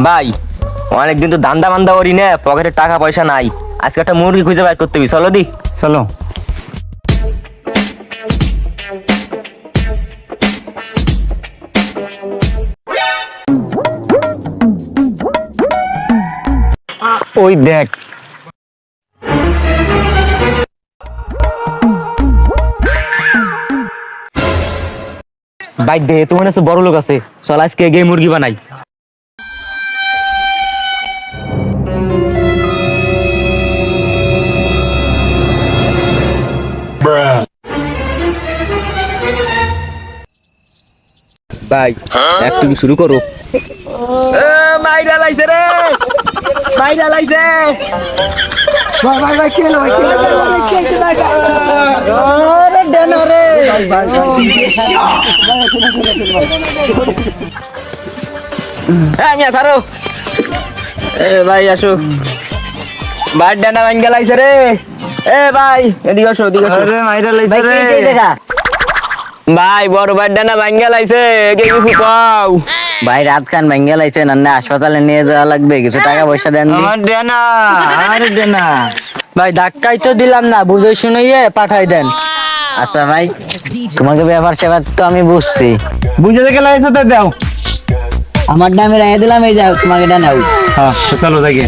ভাই অনেকদিন তো দান্দা মান্দা করি না, পকেটে টাকা পয়সা নাই। আজকে একটা মুরগি খুঁজে বের করতে হবে, চলো দি। চলো। ওই দেখ, ভাই দে, তোমার কাছে বড় লোক আছে, চল আজকে গিয়ে মুরগি বানাই। ভাই একটু শুরু করো। মাইরা লাইছে রে, মাইরা লাইছে। মিয়া ছাড়ো। ভাই আসো, ভাই ডানা ভাঙ্গা লাইছে রে। ভাই এদিকে আসো, এদিকে আসো। মাইরা লাইছে রে। ভাই বড় ভাই ডানা ভাঙ্গা লাইছে, কিছু কও। ভাই রাত খান ভেঙে লাইছে, না হাসপাতালে নিয়ে যাওয়া লাগবে, কিছু টাকা পয়সা দেন। আমার দেনা, আরে দেনা। ভাই ধাক্কাই তো দিলাম না, বুঝে শুনিয়ে পাঠাই দেন। আচ্ছা ভাই, তোমাকে ব্যাপার সেবার তো আমি বুঝছি। বুঝে দেখে লাইছে তো দাও। আমার নামে রেখে দিলাম, এই যাও তোমাকে এটা নাও। হ্যাঁ চলো দেখি।